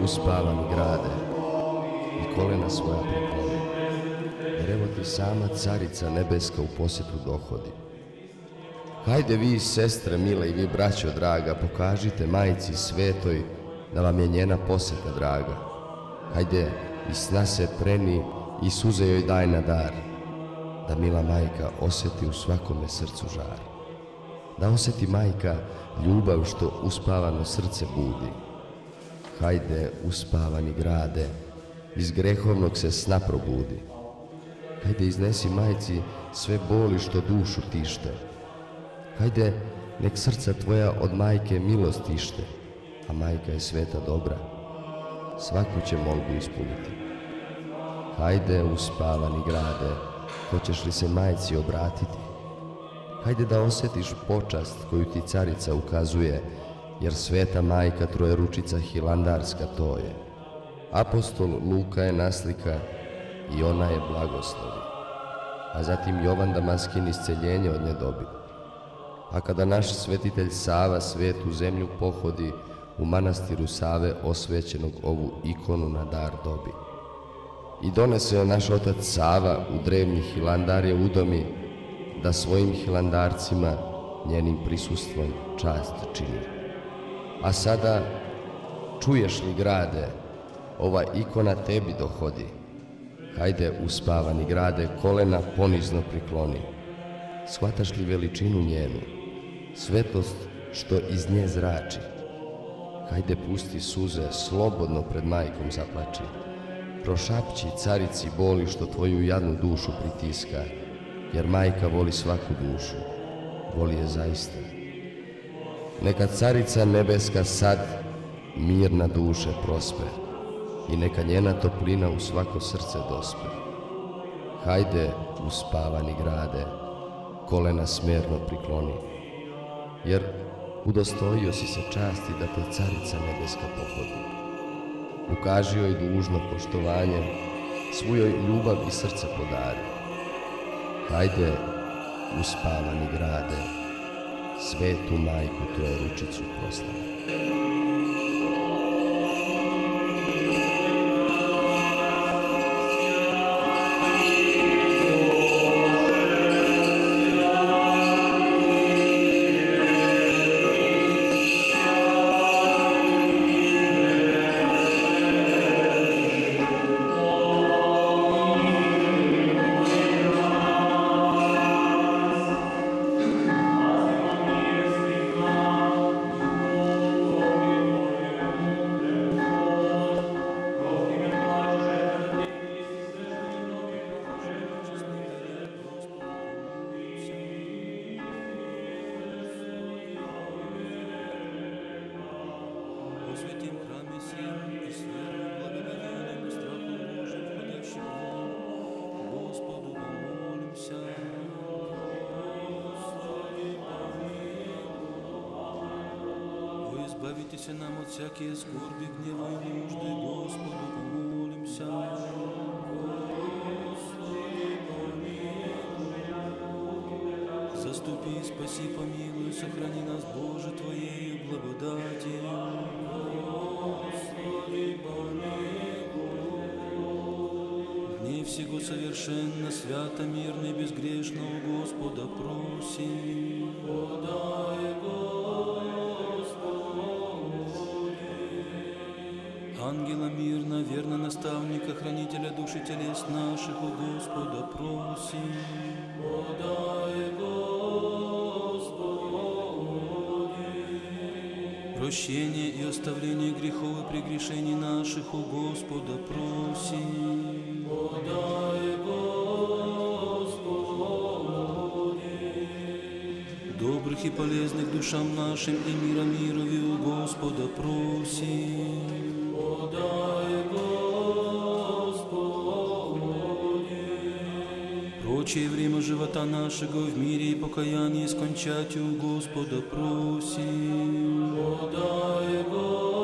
uspavani grade, i kolena svoja prekloni, jer evo ti sama carica nebeska u posjetu dohodi. Hajde vi, sestre mile, i vi, braćo draga, pokažite majci svetoj da vam je njena posjeta draga. Hajde, i sna se preni i suze joj daj na dar, da mila majka osjeti u svakome srcu žar. Da osjeti majka ljubav što uspavano srce budi. Hajde, uspavani grade, iz grehovnog se sna probudi. Hajde, iznesi majci sve boli što dušu tište. Hajde, nek srca tvoja od majke milost tište, a majka je sveta dobra, svaku će molbu ispuniti. Hajde, uspavani grade, hoćeš li se majci obratiti? Hajde da osjetiš počast koju ti carica ukazuje, jer sveta majka trojeručica hilandarska to je. Apostol Luka je naslika i ona je blagoslovi, a zatim Jovan Damaskin isceljenje od nje dobi. A kada naš svetitelj Sava svetu zemlju pohodi, u manastiru Save osvećenog ovu ikonu na dar dobi. I donese naš otac Sava u drevni hilandarje udomi, da svojim hilandarcima njenim prisustvom čast čini. A sada, čuješ li grade, ova ikona tebi dohodi. Hajde, uspavani grade, kolena ponizno prikloni. Shvataš li veličinu njenu, svetost što iz nje zrači? Hajde, pusti suze, slobodno pred majkom zaplači. Prošapći carici boli što tvoju jadnu dušu pritiska, jer majka voli svaku dušu, voli je zaista. Neka carica nebeska sad mirna duše prospe i neka njena toplina u svako srce dospe. Hajde, uspavani grade, kolena smjerno prikloni, jer udostojio si se časti da te carica nebeska pohodi. Ukaži joj dužno poštovanje, svu joj ljubav i srce podari. Hajde, uspavani grade, svetu majku trojeručicu proslavi. Избавите се нам от всякие скорби, гнева и нужды, Господу помолимся. Господи, помилуй. Заступи, спаси, помилуй, сохрани нас, Боже, Твоею благодатью. Господи, помилуй. Дней всего совершенно, свято, мирно и безгрешно у Господа просим. Подай, ангела мирно, верно наставника, хранителя души телес наших, у Господа просим. Подай, Господи. Прощение и оставление грехов и прегрешений наших, у Господа просим. Подай, Господи. Добрых и полезных душам нашим и мира мирови, у Господа просим. Подай, Господи. Прочее время живота нашего в мире и покаянии скончать у Господа просим. Подай, Господи.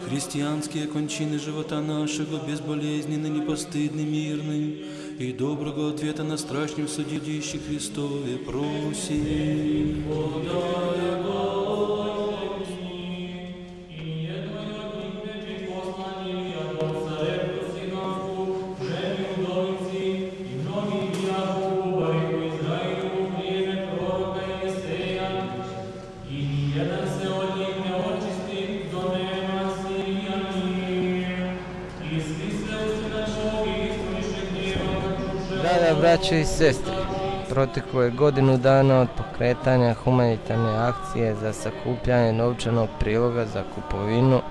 Христианские кончины живота нашего безболезненны, непостыдны, мирны, и доброго ответа на страшном судилище Христове просим. Подай, Господи. braćo i sestre, proteklo je godinu dana od pokretanja humanitarne akcije za sakupljanje novčanog priloga za kupovinu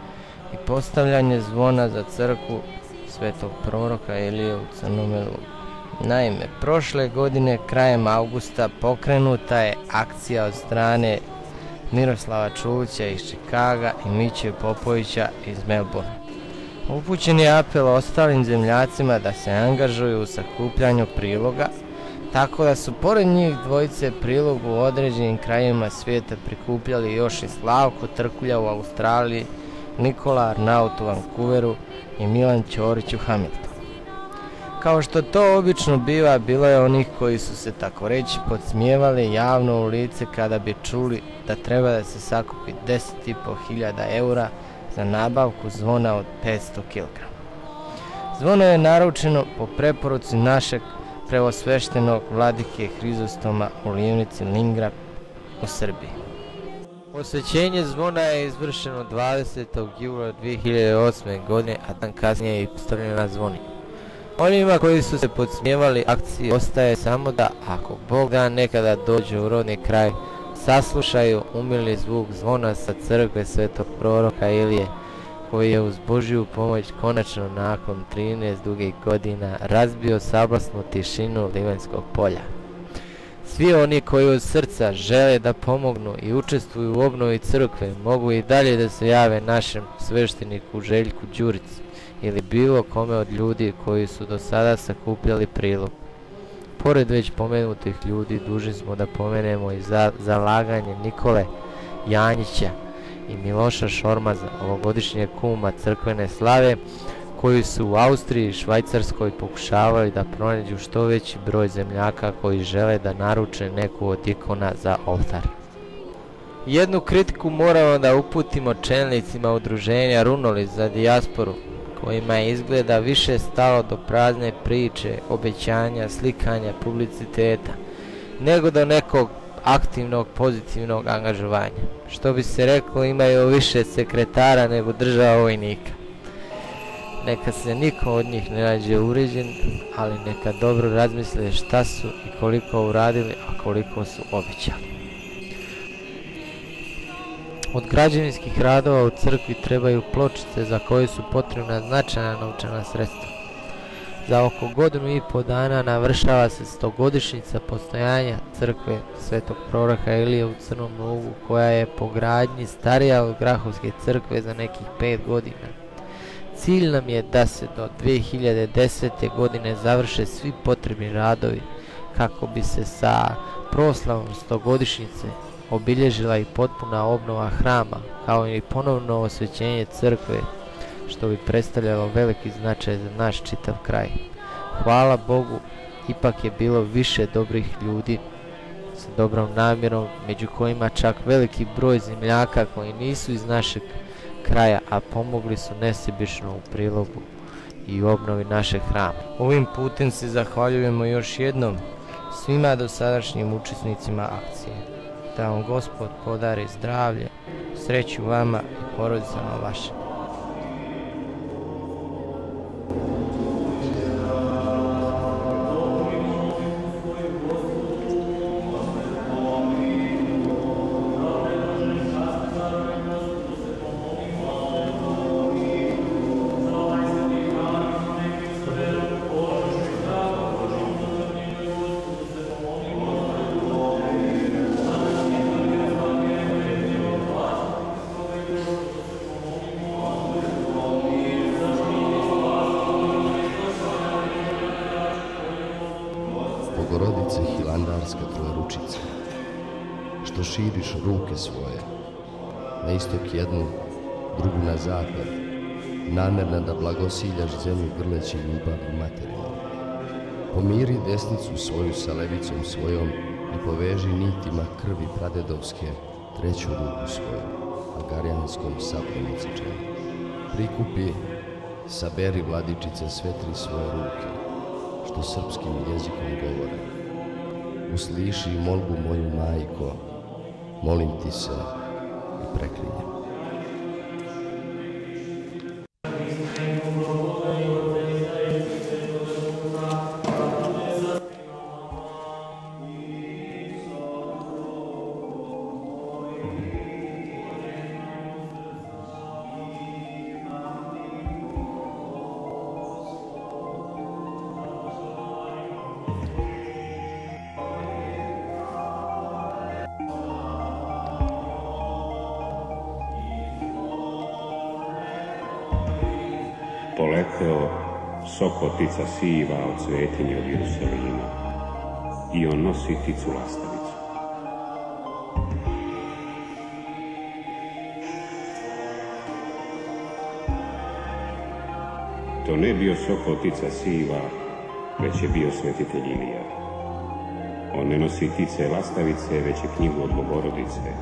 i postavljanje zvona za crkvu svetog proroka Ilije u Crnome Lugu. Naime, prošle godine krajem augusta pokrenuta je akcija od strane Miroslava Čulića iz Čikaga i Miće Popovića iz Melbourne. Upućen je apel ostalim zemljacima da se angažuju u sakupljanju priloga, tako da su pored njih dvojice prilog u određenim krajevima svijeta prikupljali još i Slavko Trkulja u Australiji, Nikola Arnaut u Vancouveru i Milan Ćorić u Hamiltonu. Kao što to obično biva, bilo je onih koji su se tako reći podsmijevali javno u lice kada bi čuli da treba da se sakupi 10.500 eura za nabavku zvona od 500 kg. Zvono je naručeno po preporuci našeg preosveštenog vladike Hrizostoma u Livnici Lingrad u Srbiji. Posvećenje zvona je izvršeno 20. jula 2008. godine, a dan kasnije je i postavljeno na zvoni. Onima koji su se podsmijevali akciji ostaje samo da, ako Bog da nekada dođe u rodni kraj, saslušaju umilni zvuk zvona sa crkve svetog proroka Ilije, koji je uz Božju pomoć konačno nakon 13 dugih godina razbio sablasnu tišinu Livanjskog polja. Svi oni koji od srca žele da pomognu i učestvuju u obnovi crkve mogu i dalje da se jave našem svešteniku Željku Đurici ili bilo kome od ljudi koji su do sada sakupljali prilog. Pored već pomenutih ljudi dužni smo da pomenemo i zalaganje Nikole Janjića i Miloša Šormaza, ovogodišnjeg kuma crkvene slave, koji su u Austriji i Švajcarskoj pokušavali da pronađu što veći broj zemljaka koji žele da naruče neku od ikona za oltar. Jednu kritiku moramo da uputimo čelnicima udruženja Runoli za dijasporu, kojima je izgleda više stalo do prazne priče, obećanja, slikanja, publiciteta, nego do nekog aktivnog, pozitivnog angažovanja. Što bi se reklo, imaju više sekretara nego država vojnika. Neka se niko od njih ne nađe uređen, ali neka dobro razmisle šta su i koliko uradili, a koliko su obećali. Od građevinskih radova u crkvi trebaju pločice za koje su potrebna značajna novčana sredstva. Za oko godinu i po dana navršava se 100-godišnjica postojanja crkve svetog proroka Ilije u Crnom Lugu, koja je po gradnji starija od Grahovske crkve za nekih 5 godina. Cilj nam je da se do 2010. godine završe svi potrebni radovi kako bi se sa proslavom 100-godišnjice obilježila i potpuna obnova hrama, kao i ponovno osvećenje crkve, što bi predstavljalo veliki značaj za naš čitav kraj. Hvala Bogu, ipak je bilo više dobrih ljudi sa dobrom namjerom, među kojima čak veliki broj zemljaka koji nisu iz našeg kraja, a pomogli su nesebično u prilogu i obnovi našeg hrama. Ovim putem se zahvaljujemo još jednom svima dosadašnjim učesnicima akcije. Da vam Gospod podari zdravlje, sreću vama i porodicama vašim. Bogorodice Hilandarska Trojeručice, što širiš ruke svoje, na istok jednu, drugu na zapad, namerna da blagosiljaš zemlju grleći ljubav materijalnu. Pomiri desnicu svoju sa levicom svojom i poveži nitima krvi pradedovske treću ruku svoju, agarijanskom saplom odsečenu. Prikupi, saberi vladičice sve tri svoje ruke, što srpskim jezikom govore. Usliši molbu moju, majko, molim ti se i preklinjem. Poleteo sokotica siva od svetinje od Jerusalima i on nosi ticu lastavicu. To ne bio sokotica siva, već je bio svetitelj Ilija. On ne nosi tice lastavice, već je knjigu od Bogorodice.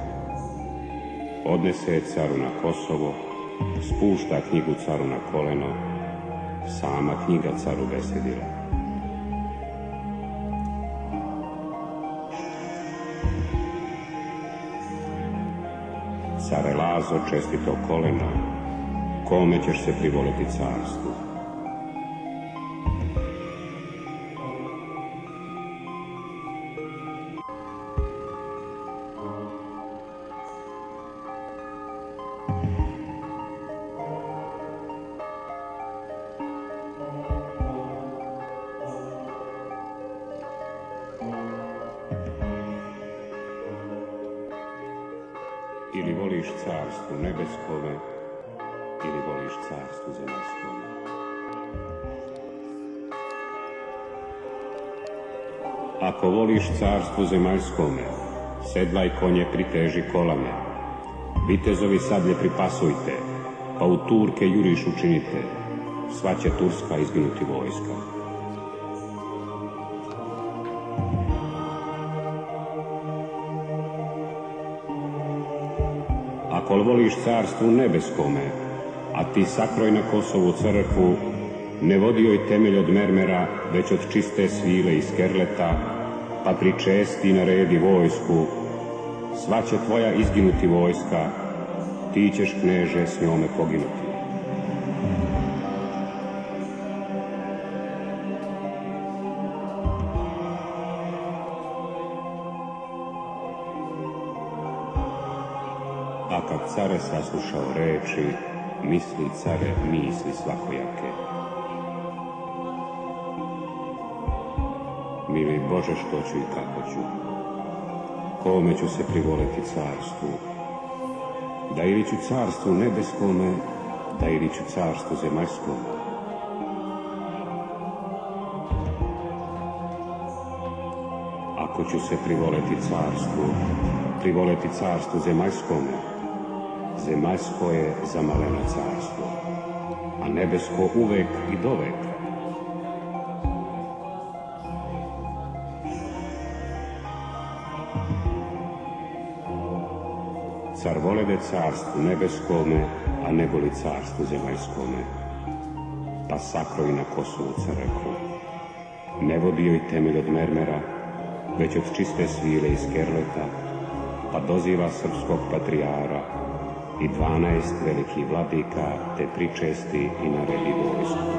Odnese je caru na Kosovo, spušta knjigu caru na koleno, sama knjiga caru besedila. Care Lazo, čestito koleno, kome ćeš se privoliti carstvu? Ili voliš carstvu nebeskome, ili voliš carstvu zemaljskome. Ako voliš carstvu zemaljskome, sedlaj konje, priteži kolame. Vitezovi sablje pripasujte, pa u Turke juriš učinite, sva će Turska izginuti vojska. Ako voliš carstvu nebeskome, a ti sakroj na Kosovu crkvu, ne vodi joj temelj od mermera, već od čiste svile i skerleta, pa pričesti i naredi vojsku, sva će tvoja izginuti vojska, ti ćeš, kneže, s njome poginuti. A kad care saslušao reči, misli care misli svakojake. Mili Bože, što ću i kako ću? Kome ću se privoleti carstvu? Da ili ću carstvu nebeskome, da ili ću carstvu zemaljskome? Ako ću se privoleti carstvu zemaljskome, zemaljsko je za maleno carstvo, a nebesko uvek i dovek. Car volede carstvu nebeskome, a ne voli carstvu zemaljskome, pa sakroji na Kosovu crkvu. Ne vodi joj temelj od mermera, već od čiste svile i skerleta, pa doziva srpskog patrijara i 12 velikih vladika, te pričesti i naredi vojsku.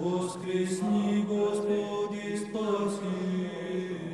Воскресни, Господи, спаси.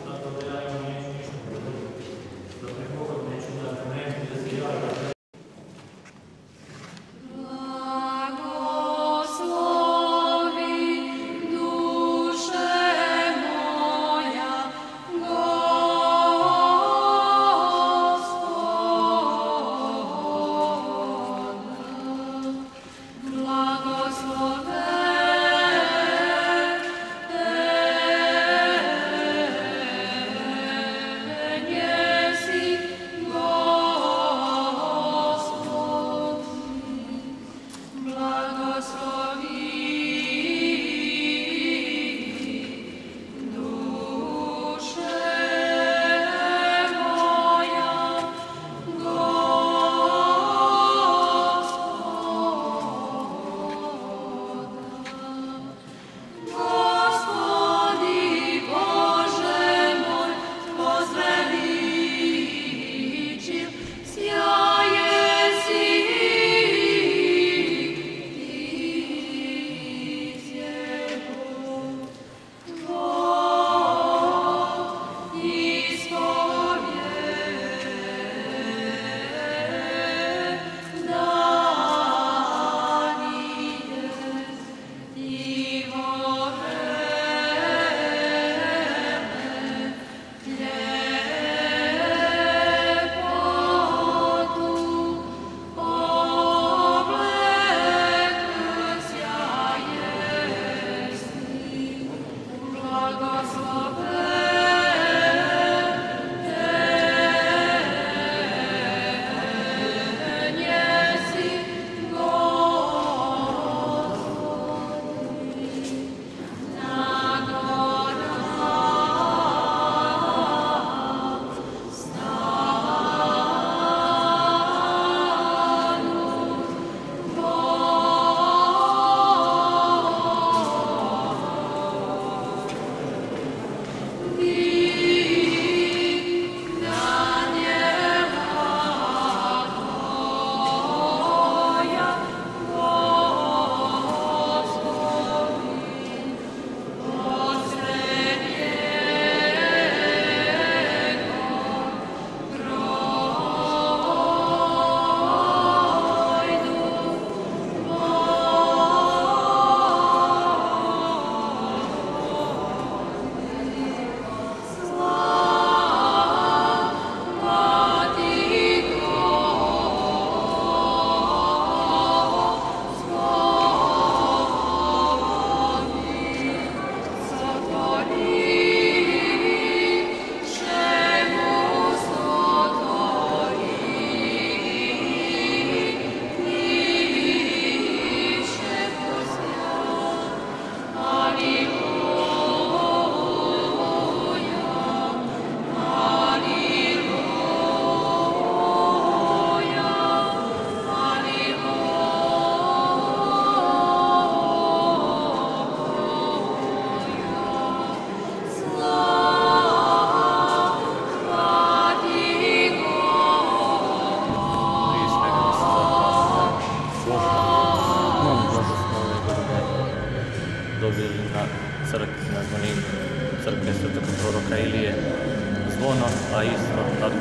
Tako da ja imam neću ništa da preko neću da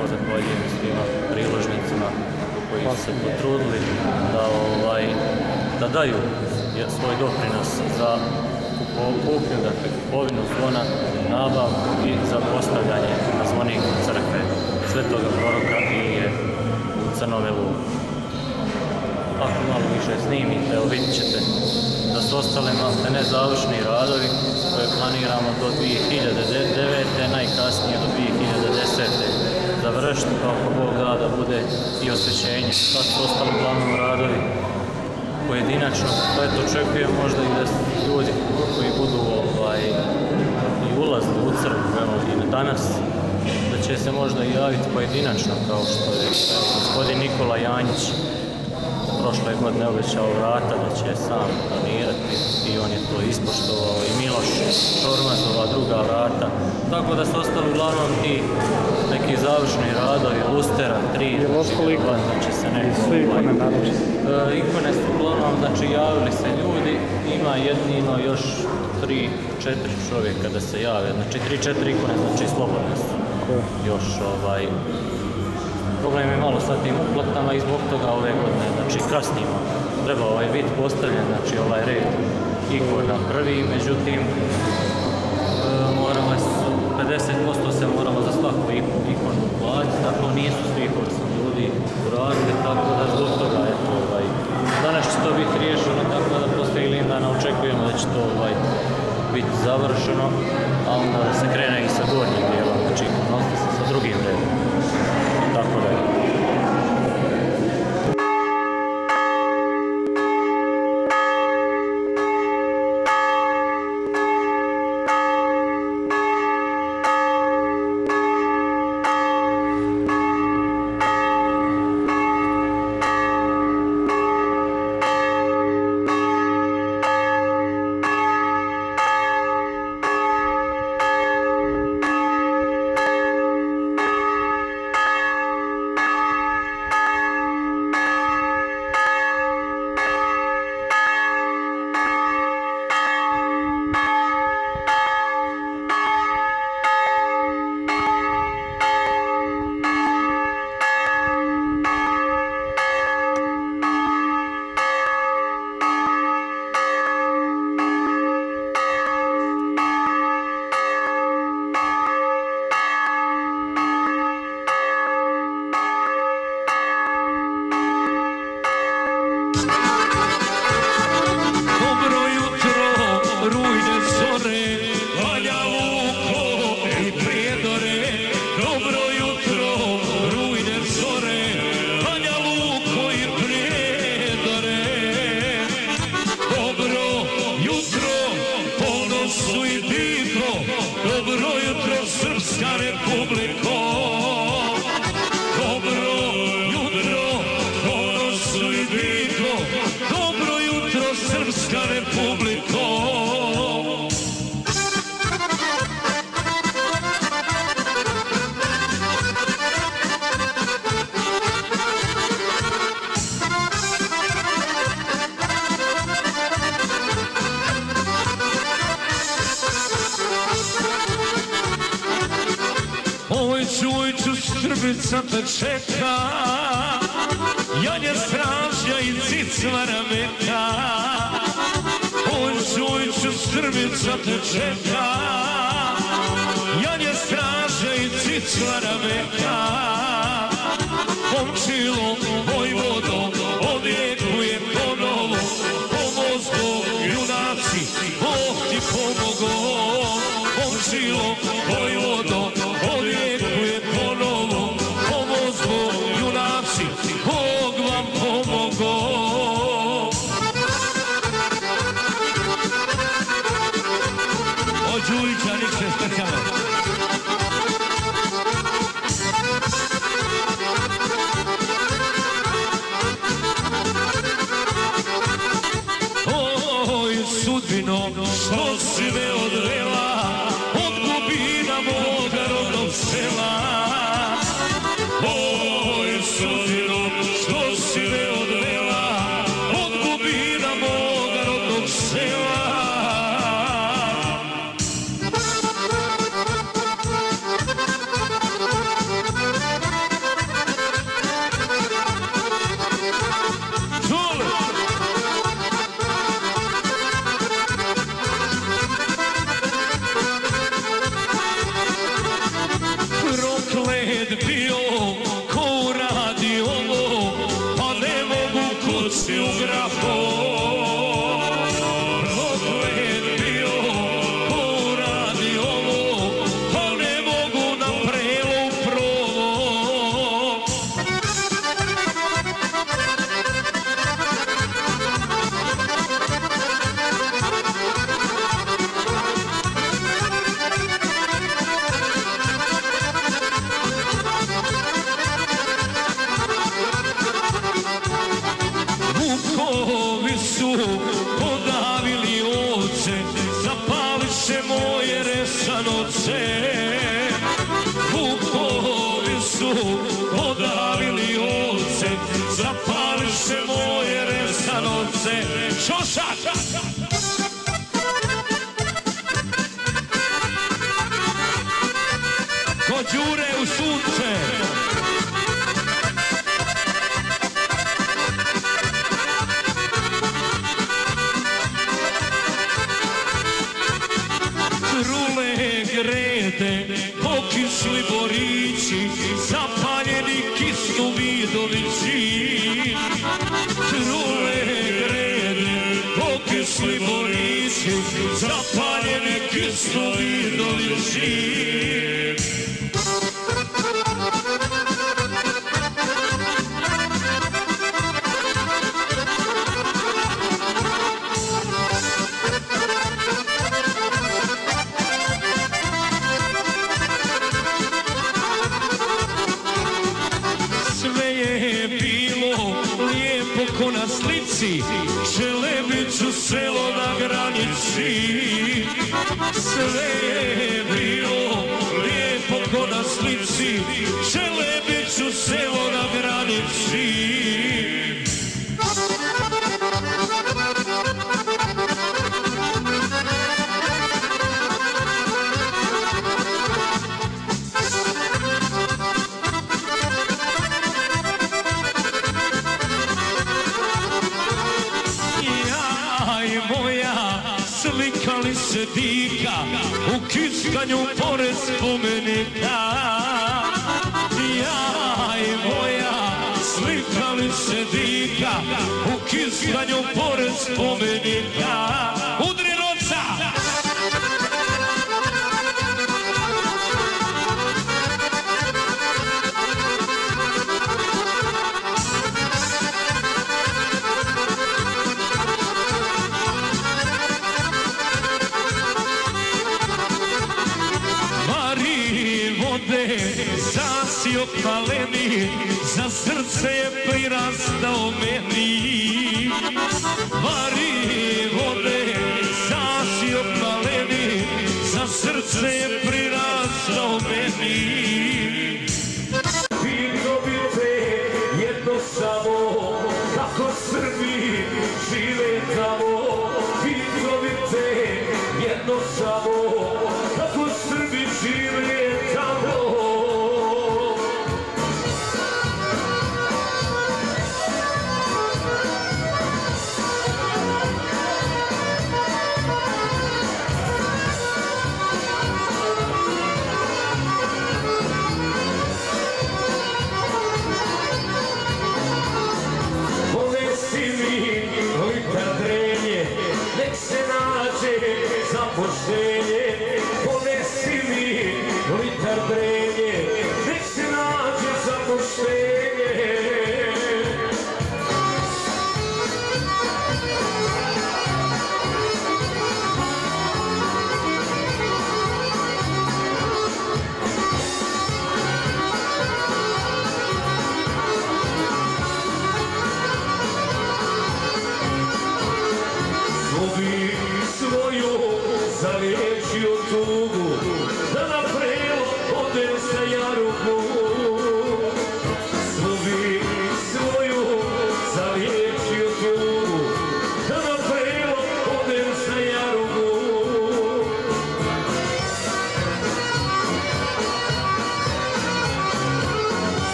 svakako zahvaljujem svima priložnicima koji su se potrudili da daju svoj doprinos za kupnju, dakle kupovinu zvona, nabavku i za postavljanje na zvoniku crkve Svetoga proroka Ilije u Crnome Lugu. Ako malo više snimite, vidjet ćete da su ostale maltene završni radovi koje planiramo do 2009. najkasnije do 2010. završiti, pa ako Bog da da bude i osvećenje. Sad su ostali uglavnom radovi pojedinačno, pa eto očekujem možda i da ljudi koji budu i ulazili u crkvu i danas, da će se možda i javiti pojedinačno, kao što je gospodin Nikola Janjić prošle godine obećao vrata da će sam donirati i on je to ispoštovao, i Miloš Šormazova druga vrata, tako da su ostali uglavnom ti neki završni radovi, lustera, 3, znači se neko ikone su uglavnom, znači javili se ljudi, ima jedino još 3-4 čovjeka da se jave, znači 3-4 ikone, znači slobodne su još problem je malo sa tim uplatama i zbog toga ove godine, znači kasnimo, treba biti postavljen, znači ovaj red ikona prvi, međutim moramo 50% se moramo za svaku ikonu platiti, tako nisu svi koji su ljudi uradili, tako da zbog toga je to danas će to biti riješeno, tako da poslije Ilindana očekujemo da će to biti završeno, a onda da se krene i sa gornjim dijelom, znači ikonosti se sa drugim redom. Tako da je. Srbica te čeka, Janja stražnja i cicvara meta. Oj, Zujću, Srbica te čeka, Janja stražnja i cicvara meta. Momčilo, vojvodo, odjekuje ponovo, pomozgo, junaci, Bog ti pomogo. Momčilo, vojvodo, odjekuje ponovo, pomozgo, junaci, Bog vam pomogo. Od Đujića Nikše specijalno. Oj, sudbino, što si me odvela od gubina moga rodnog sela. Oj, sudbino, što si me odvela od gubina moga rodnog sela. pogled bio ko radi ovo, pa ne mogu kući u grafo. Pogled bio ko radi ovo, pa ne mogu na prelu provo. Vukovi su podavili ovce, zapališe moje resanoce. Vukovi su podavili ovce, zapališe moje resanoce. Šošak! Ko Đure u sunce. Trule grede, pokisli borići, zapaljeni kisnu vidovići. Trule grede, pokisli borići, zapaljeni kisnu vidovići. Ko na slici, Šelebiću selo na granici. Sve je bilo lijepo ko na slici, Šelebiću selo na granici. Slikali se dika u kiskanju pored spomenika. Ja i moja slikali se dika u kiskanju pored spomenika. Udri roca! Zasio kaleni, za srce je prirastao meni. Vari vode, zasio kaleni, za srce je prirastao meni. Pitao bi te jedno samo, kako Srbi žive tamo. Pitao bi te jedno samo, kako Srbi žive tamo.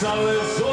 savezom